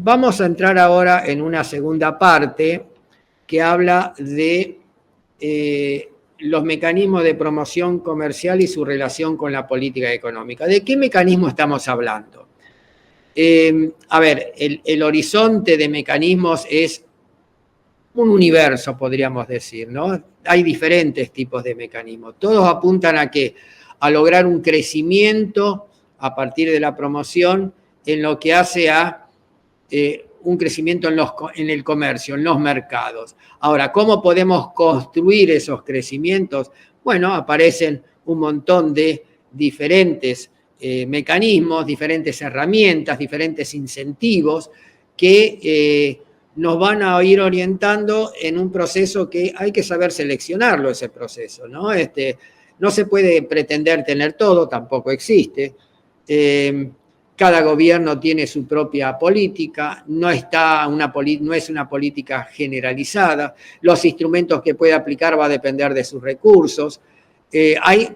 Vamos a entrar ahora en una segunda parte que habla de los mecanismos de promoción comercial y su relación con la política económica. ¿De qué mecanismo estamos hablando? A ver, el horizonte de mecanismos es un universo, podríamos decir, ¿no? Hay diferentes tipos de mecanismos. Todos apuntan a qué? A lograr un crecimiento a partir de la promoción en lo que hace a un crecimiento en el comercio, en los mercados. Ahora, ¿cómo podemos construir esos crecimientos? Bueno, aparecen un montón de diferentes mecanismos, diferentes herramientas, diferentes incentivos que nos van a ir orientando en un proceso que hay que saber seleccionarlo, ese proceso, ¿no? No se puede pretender tener todo, tampoco existe. Cada gobierno tiene su propia política, no es una política generalizada, los instrumentos que puede aplicar va a depender de sus recursos. Hay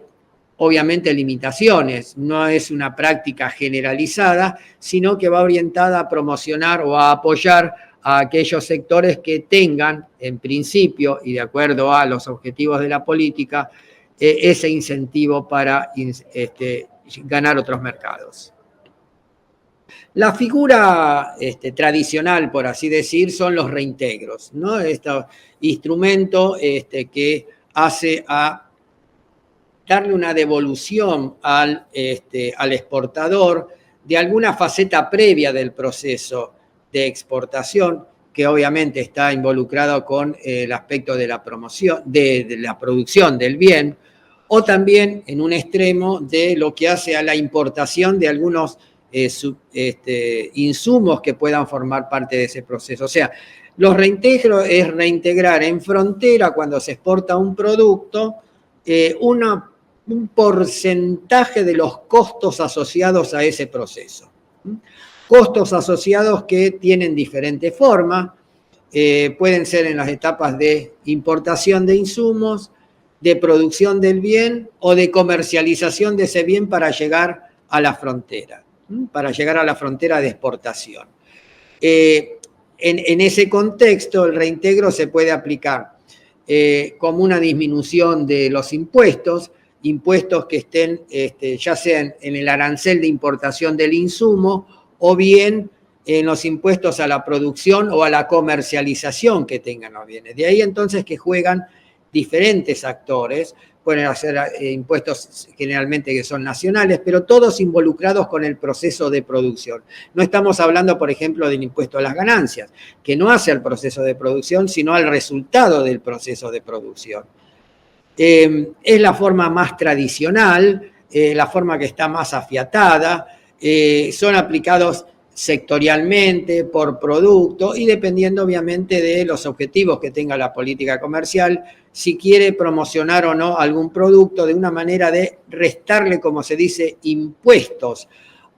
obviamente limitaciones, no es una práctica generalizada, sino que va orientada a promocionar o a apoyar a aquellos sectores que tengan, en principio, y de acuerdo a los objetivos de la política, ese incentivo para ganar otros mercados. La figura tradicional, por así decir, son los reintegros, ¿no? Este instrumento que hace a darle una devolución al exportador de alguna faceta previa del proceso de exportación, que obviamente está involucrado con el aspecto de la promoción, de la producción del bien, o también en un extremo de lo que hace a la importación de algunos insumos que puedan formar parte de ese proceso. O sea, los reintegros es reintegrar en frontera, cuando se exporta un producto, un porcentaje de los costos asociados a ese proceso. Costos asociados que tienen diferentes formas, pueden ser en las etapas de importación de insumos, de producción del bien o de comercialización de ese bien para llegar a la frontera, de exportación. En ese contexto, el reintegro se puede aplicar como una disminución de los impuestos que estén ya sean en el arancel de importación del insumo o bien en los impuestos a la producción o a la comercialización que tengan los bienes. De ahí entonces que juegan diferentes actores, pueden hacer impuestos generalmente que son nacionales, pero todos involucrados con el proceso de producción. No estamos hablando, por ejemplo, del impuesto a las ganancias, que no hace al proceso de producción, sino al resultado del proceso de producción. Es la forma más tradicional, la forma que está más afiatada, son aplicados sectorialmente, por producto y dependiendo obviamente de los objetivos que tenga la política comercial, si quiere promocionar o no algún producto de una manera de restarle, como se dice, impuestos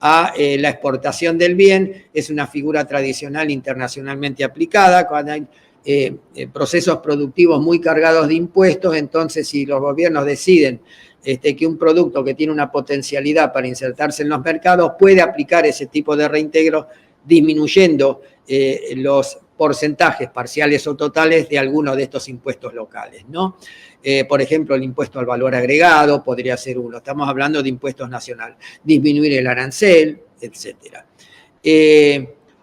a la exportación del bien. Es una figura tradicional internacionalmente aplicada. Cuando hay procesos productivos muy cargados de impuestos, entonces si los gobiernos deciden que un producto que tiene una potencialidad para insertarse en los mercados puede aplicar ese tipo de reintegro disminuyendo los porcentajes parciales o totales de algunos de estos impuestos locales, ¿no? Por ejemplo, el impuesto al valor agregado podría ser uno. Estamos hablando de impuestos nacionales. Disminuir el arancel, etc.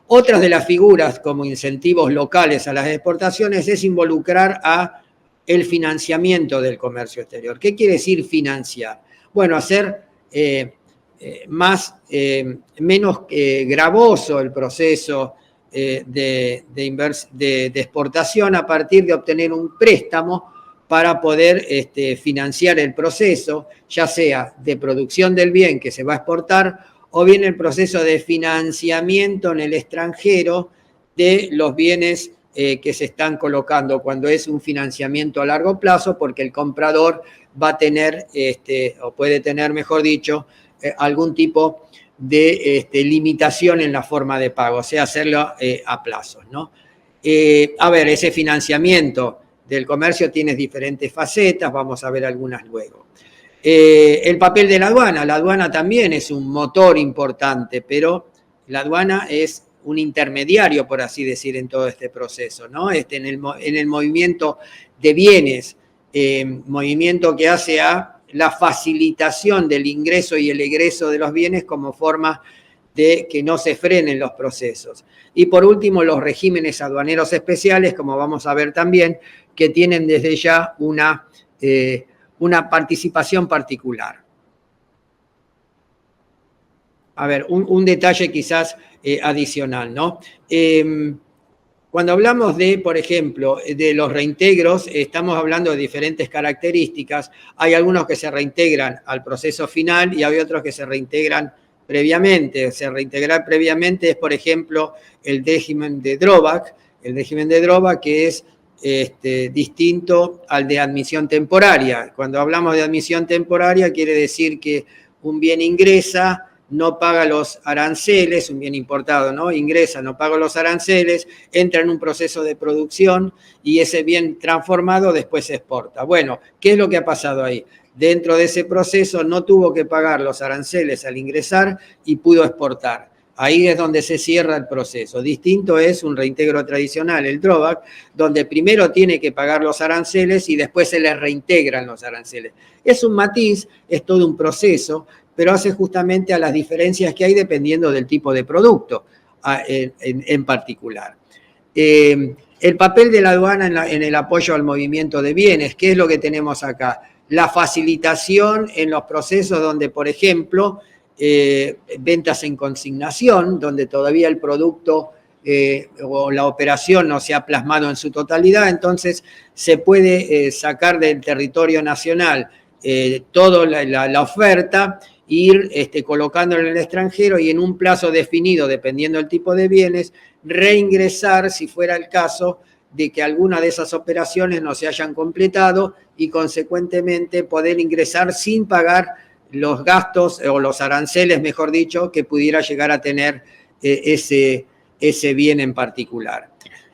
Otras de las figuras como incentivos locales a las exportaciones es involucrar a el financiamiento del comercio exterior. ¿Qué quiere decir financiar? Bueno, hacer menos gravoso el proceso de exportación a partir de obtener un préstamo para poder financiar el proceso, ya sea de producción del bien que se va a exportar o bien el proceso de financiamiento en el extranjero de los bienes que se están colocando, cuando es un financiamiento a largo plazo, porque el comprador va a tener, o puede tener, mejor dicho, algún tipo de limitación en la forma de pago, o sea, hacerlo a plazos, ¿no? A ver, ese financiamiento del comercio tiene diferentes facetas, vamos a ver algunas luego. El papel de la aduana también es un motor importante, pero la aduana es un intermediario, por así decir, en todo este proceso, ¿no? En el movimiento de bienes, movimiento que hace a la facilitación del ingreso y el egreso de los bienes como forma de que no se frenen los procesos. Y por último, los regímenes aduaneros especiales, como vamos a ver también, que tienen desde ya una participación particular. A ver, un detalle quizás adicional, ¿no? Cuando hablamos de, por ejemplo, de los reintegros, estamos hablando de diferentes características. Hay algunos que se reintegran al proceso final y hay otros que se reintegran previamente. Reintegrar previamente es, por ejemplo, el régimen de drawback. El régimen de drawback que es distinto al de admisión temporaria. Cuando hablamos de admisión temporaria quiere decir que un bien ingresa, no paga los aranceles, un bien importado, ¿no? Ingresa, no paga los aranceles, entra en un proceso de producción y ese bien transformado después se exporta. Bueno, ¿qué es lo que ha pasado ahí? Dentro de ese proceso no tuvo que pagar los aranceles al ingresar y pudo exportar. Ahí es donde se cierra el proceso. Distinto es un reintegro tradicional, el drawback, donde primero tiene que pagar los aranceles y después se le reintegran los aranceles. Es un matiz, es todo un proceso, pero hace justamente a las diferencias que hay dependiendo del tipo de producto en particular. El papel de la aduana en el apoyo al movimiento de bienes, ¿qué es lo que tenemos acá? La facilitación en los procesos donde, por ejemplo, ventas en consignación, donde todavía el producto o la operación no se ha plasmado en su totalidad, entonces se puede sacar del territorio nacional toda la oferta, ir colocándola en el extranjero y en un plazo definido, dependiendo del tipo de bienes, reingresar si fuera el caso de que alguna de esas operaciones no se hayan completado y consecuentemente poder ingresar sin pagar los gastos o los aranceles, mejor dicho, que pudiera llegar a tener ese bien en particular.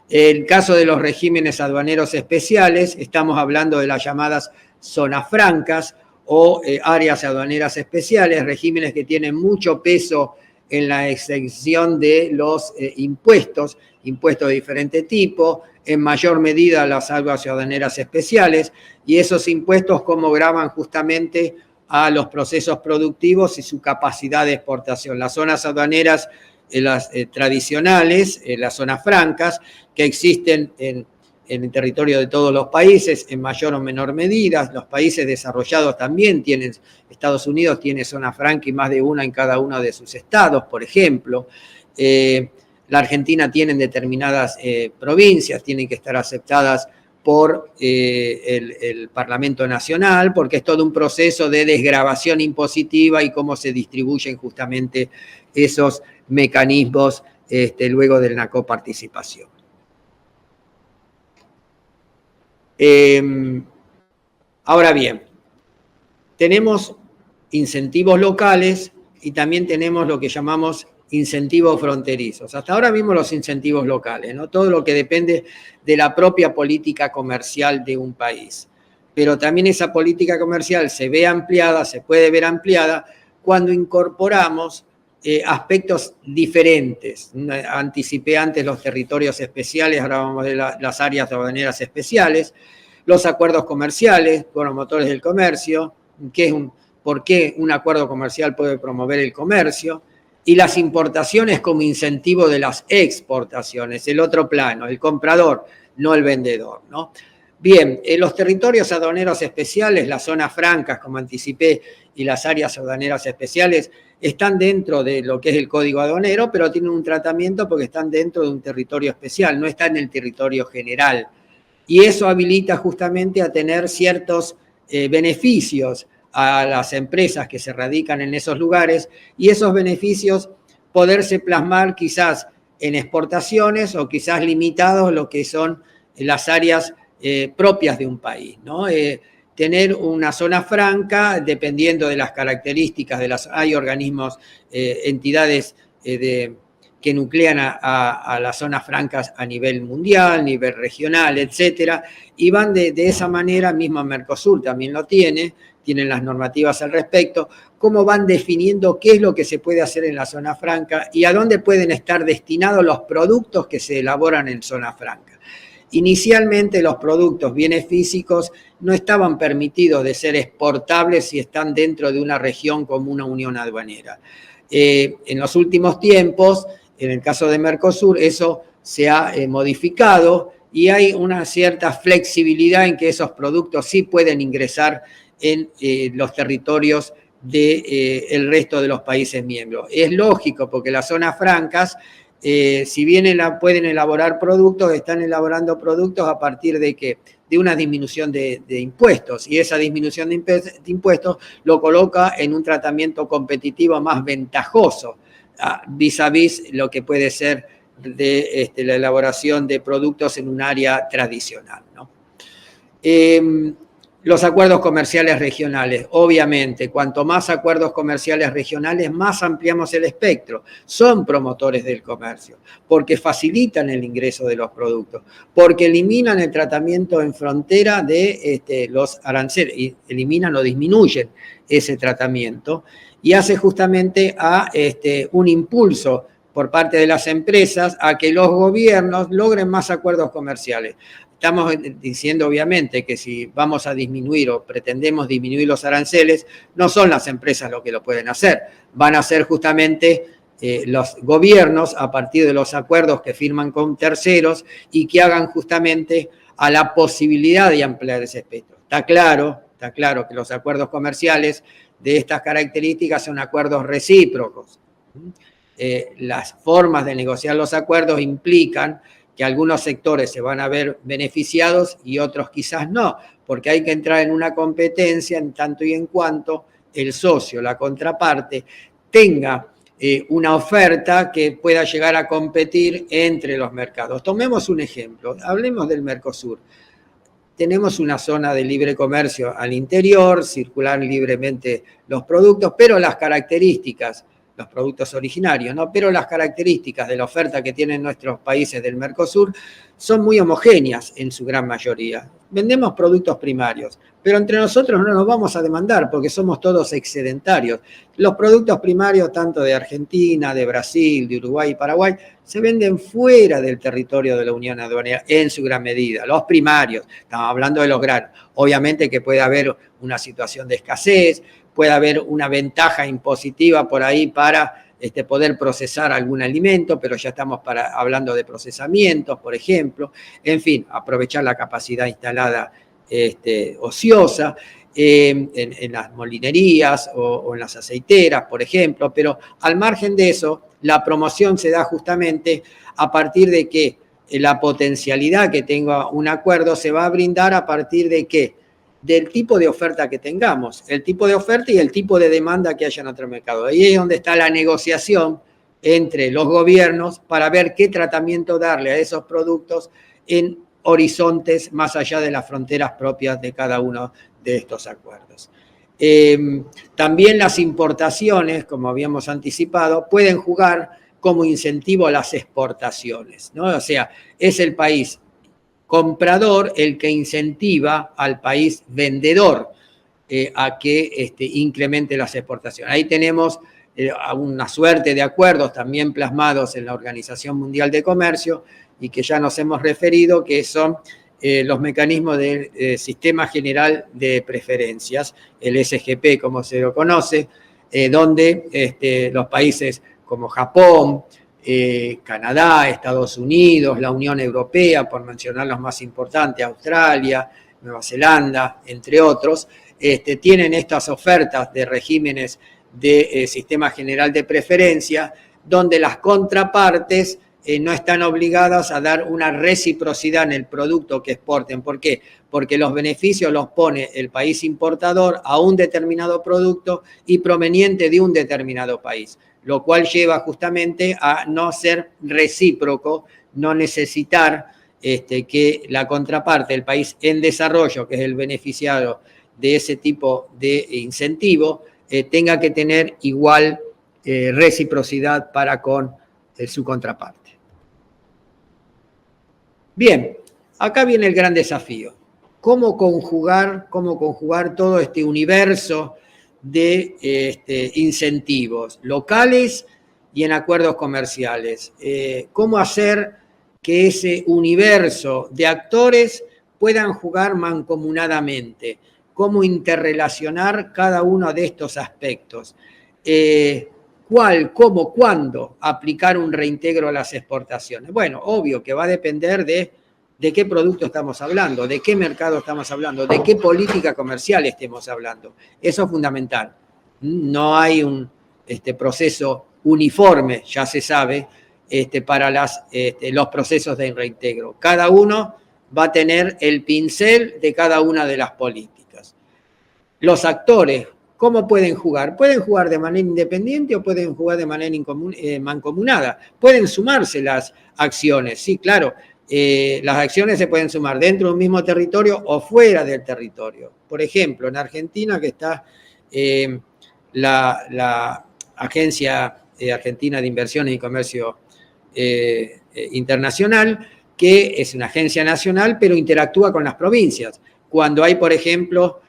El caso de los regímenes aduaneros especiales, estamos hablando de las llamadas zonas francas o áreas aduaneras especiales, regímenes que tienen mucho peso en la exención de los impuestos de diferente tipo, en mayor medida las áreas aduaneras especiales, y esos impuestos cómo gravan justamente a los procesos productivos y su capacidad de exportación. Las zonas aduaneras las tradicionales, las zonas francas, que existen en el territorio de todos los países, en mayor o menor medida. Los países desarrollados también tienen, Estados Unidos tiene zona franca y más de una en cada uno de sus estados, por ejemplo. La Argentina tiene determinadas provincias, tienen que estar aceptadas por el Parlamento Nacional, porque es todo un proceso de desgravación impositiva y cómo se distribuyen justamente esos mecanismos luego de la coparticipación. Ahora bien, tenemos incentivos locales y también tenemos lo que llamamos incentivos fronterizos. Hasta ahora vimos los incentivos locales, ¿no? Todo lo que depende de la propia política comercial de un país. Pero también esa política comercial se puede ver ampliada cuando incorporamos aspectos diferentes. Anticipé antes los territorios especiales, ahora vamos a ver las áreas aduaneras especiales, los acuerdos comerciales, promotores del comercio, por qué un acuerdo comercial puede promover el comercio, y las importaciones como incentivo de las exportaciones, el otro plano, el comprador, no el vendedor, ¿no? Bien, los territorios aduaneros especiales, las zonas francas, como anticipé, y las áreas aduaneras especiales, están dentro de lo que es el Código Aduanero, pero tienen un tratamiento porque están dentro de un territorio especial, no están en el territorio general. Y eso habilita justamente a tener ciertos beneficios a las empresas que se radican en esos lugares y esos beneficios poderse plasmar quizás en exportaciones o quizás limitados a lo que son las áreas propias de un país, ¿no? Tener una zona franca, dependiendo de las características hay organismos, entidades que nuclean a las zonas francas a nivel mundial, nivel regional, etcétera, y van de esa manera, mismo Mercosur también lo tiene, tienen las normativas al respecto, cómo van definiendo qué es lo que se puede hacer en la zona franca y a dónde pueden estar destinados los productos que se elaboran en zona franca. Inicialmente los productos, bienes físicos, no estaban permitidos de ser exportables si están dentro de una región como una unión aduanera. En los últimos tiempos, en el caso de Mercosur, eso se ha modificado y hay una cierta flexibilidad en que esos productos sí pueden ingresar en los territorios del resto de los países miembros. Es lógico porque las zonas francas, si bien pueden elaborar productos, están elaborando productos a partir de ¿qué? De una disminución de impuestos, y esa disminución de impuestos lo coloca en un tratamiento competitivo más ventajoso vis a vis lo que puede ser de la elaboración de productos en un área tradicional, ¿no? Los acuerdos comerciales regionales, obviamente, cuanto más acuerdos comerciales regionales, más ampliamos el espectro. Son promotores del comercio, porque facilitan el ingreso de los productos, porque eliminan el tratamiento en frontera de los aranceles, y eliminan o disminuyen ese tratamiento, y hace justamente un impulso por parte de las empresas a que los gobiernos logren más acuerdos comerciales. Estamos diciendo, obviamente, que si vamos a disminuir o pretendemos disminuir los aranceles, no son las empresas lo que lo pueden hacer. Van a ser justamente los gobiernos a partir de los acuerdos que firman con terceros y que hagan justamente a la posibilidad de ampliar ese espectro. Está claro que los acuerdos comerciales de estas características son acuerdos recíprocos. Las formas de negociar los acuerdos implican que algunos sectores se van a ver beneficiados y otros quizás no, porque hay que entrar en una competencia en tanto y en cuanto el socio, la contraparte, tenga una oferta que pueda llegar a competir entre los mercados. Tomemos un ejemplo, hablemos del Mercosur. Tenemos una zona de libre comercio al interior, circulan libremente los productos, pero las características, los productos originarios, ¿no? Pero las características de la oferta que tienen nuestros países del Mercosur son muy homogéneas en su gran mayoría. Vendemos productos primarios, pero entre nosotros no nos vamos a demandar porque somos todos excedentarios. Los productos primarios, tanto de Argentina, de Brasil, de Uruguay y Paraguay, se venden fuera del territorio de la Unión Aduanera en su gran medida. Los primarios, estamos hablando de los granos. Obviamente que puede haber una situación de escasez, puede haber una ventaja impositiva por ahí para poder procesar algún alimento, pero ya estamos hablando de procesamientos, por ejemplo. En fin, aprovechar la capacidad instalada ociosa en las molinerías o en las aceiteras, por ejemplo. Pero al margen de eso, la promoción se da justamente a partir de que la potencialidad que tenga un acuerdo se va a brindar a partir de ¿qué? Del tipo de oferta que tengamos, el tipo de oferta y el tipo de demanda que haya en otro mercado. Ahí es donde está la negociación entre los gobiernos para ver qué tratamiento darle a esos productos en horizontes más allá de las fronteras propias de cada uno de estos acuerdos. También las importaciones, como habíamos anticipado, pueden jugar como incentivo a las exportaciones, ¿no? O sea, es el país comprador el que incentiva al país vendedor a que incremente las exportaciones. Ahí tenemos una suerte de acuerdos también plasmados en la Organización Mundial de Comercio y que ya nos hemos referido, que son los mecanismos del Sistema General de Preferencias, el SGP como se lo conoce, donde los países como Japón, Canadá, Estados Unidos, la Unión Europea, por mencionar los más importantes, Australia, Nueva Zelanda, entre otros, tienen estas ofertas de regímenes de sistema general de preferencia, donde las contrapartes no están obligadas a dar una reciprocidad en el producto que exporten. ¿Por qué? Porque los beneficios los pone el país importador a un determinado producto y proveniente de un determinado país, lo cual lleva justamente a no ser recíproco, no necesitar que la contraparte, el país en desarrollo, que es el beneficiado de ese tipo de incentivo, tenga que tener igual reciprocidad para con su contraparte. Bien, acá viene el gran desafío. cómo conjugar todo este universo de incentivos locales y en acuerdos comerciales. Cómo hacer que ese universo de actores puedan jugar mancomunadamente, cómo interrelacionar cada uno de estos aspectos. ¿Cuál, cómo, cuándo aplicar un reintegro a las exportaciones? Bueno, obvio que va a depender de qué producto estamos hablando, de qué mercado estamos hablando, de qué política comercial estemos hablando. Eso es fundamental. No hay un proceso uniforme, ya se sabe, para los procesos de reintegro. Cada uno va a tener el pincel de cada una de las políticas. Los actores, ¿cómo pueden jugar? Pueden jugar de manera independiente o pueden jugar de manera mancomunada. Pueden sumarse las acciones, sí, claro. Las acciones se pueden sumar dentro de un mismo territorio o fuera del territorio. Por ejemplo, en Argentina, que está la Agencia Argentina de Inversiones y Comercio Internacional, que es una agencia nacional, pero interactúa con las provincias. Cuando hay, por ejemplo,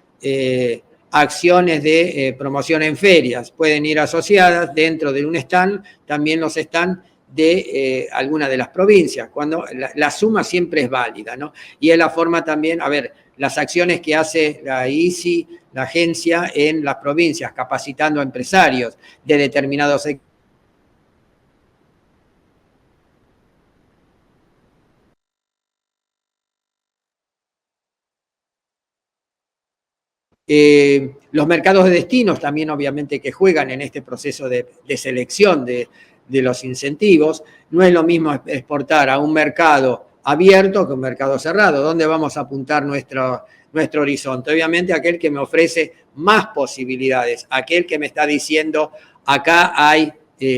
acciones de promoción en ferias, pueden ir asociadas dentro de un stand, también los stands de alguna de las provincias, cuando la suma siempre es válida, ¿no? Y es la forma también, a ver, las acciones que hace la ICI, la agencia en las provincias, capacitando a empresarios de determinados sectores. Los mercados de destinos también obviamente que juegan en este proceso de selección de los incentivos. No es lo mismo exportar a un mercado abierto que un mercado cerrado. ¿Dónde vamos a apuntar nuestro horizonte? Obviamente aquel que me ofrece más posibilidades, aquel que me está diciendo acá hay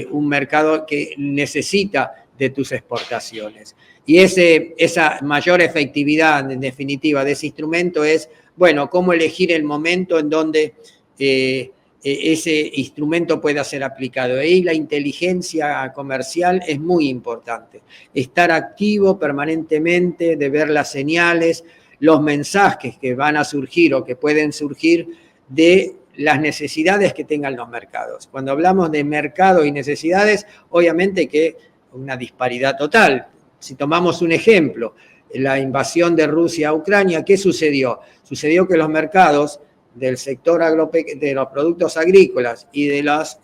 un mercado que necesita de tus exportaciones. Y esa mayor efectividad en definitiva de ese instrumento es, bueno, cómo elegir el momento en donde ese instrumento pueda ser aplicado. Ahí la inteligencia comercial es muy importante. Estar activo permanentemente, de ver las señales, los mensajes que van a surgir o que pueden surgir de las necesidades que tengan los mercados. Cuando hablamos de mercado y necesidades, obviamente que una disparidad total. Si tomamos un ejemplo, la invasión de Rusia a Ucrania, ¿qué sucedió? Sucedió que los mercados del sector de los productos agrícolas y de los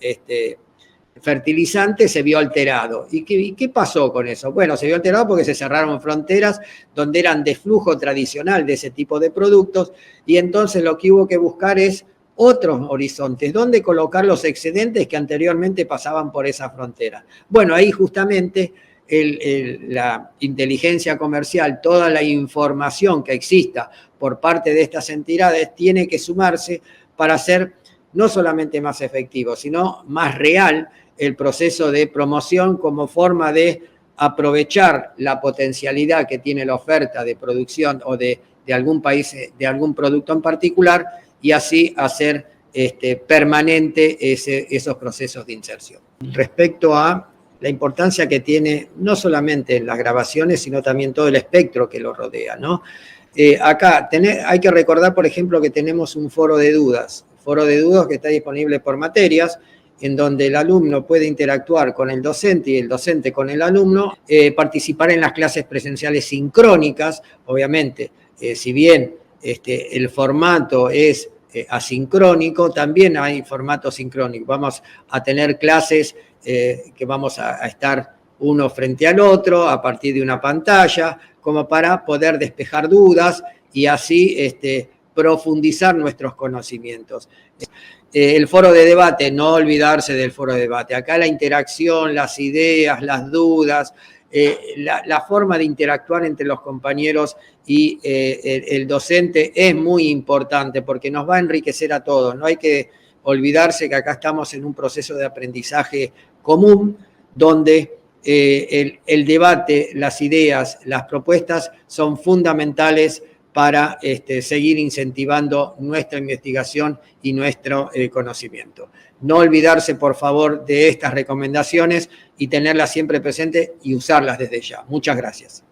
fertilizantes se vio alterado. ¿Y qué pasó con eso? Bueno, se vio alterado porque se cerraron fronteras donde eran de flujo tradicional de ese tipo de productos y entonces lo que hubo que buscar es otros horizontes, ¿dónde colocar los excedentes que anteriormente pasaban por esa frontera? Bueno, ahí justamente la inteligencia comercial, toda la información que exista por parte de estas entidades tiene que sumarse para hacer no solamente más efectivo, sino más real el proceso de promoción como forma de aprovechar la potencialidad que tiene la oferta de producción o de algún país, de algún producto en particular, y así hacer permanente esos procesos de inserción. Respecto a la importancia que tiene no solamente en las grabaciones, sino también todo el espectro que lo rodea, ¿no? Acá hay que recordar, por ejemplo, que tenemos un foro de dudas que está disponible por materias, en donde el alumno puede interactuar con el docente y el docente con el alumno, participar en las clases presenciales sincrónicas, obviamente, si bien el formato es asincrónico, también hay formato sincrónico. Vamos a tener clases que vamos a estar uno frente al otro a partir de una pantalla, como para poder despejar dudas y así profundizar nuestros conocimientos. El foro de debate, no olvidarse del foro de debate. Acá la interacción, las ideas, las dudas, la forma de interactuar entre los compañeros y el docente es muy importante porque nos va a enriquecer a todos. No hay que olvidarse que acá estamos en un proceso de aprendizaje común donde el debate, las ideas, las propuestas son fundamentales para seguir incentivando nuestra investigación y nuestro conocimiento. No olvidarse, por favor, de estas recomendaciones y tenerlas siempre presentes y usarlas desde ya. Muchas gracias.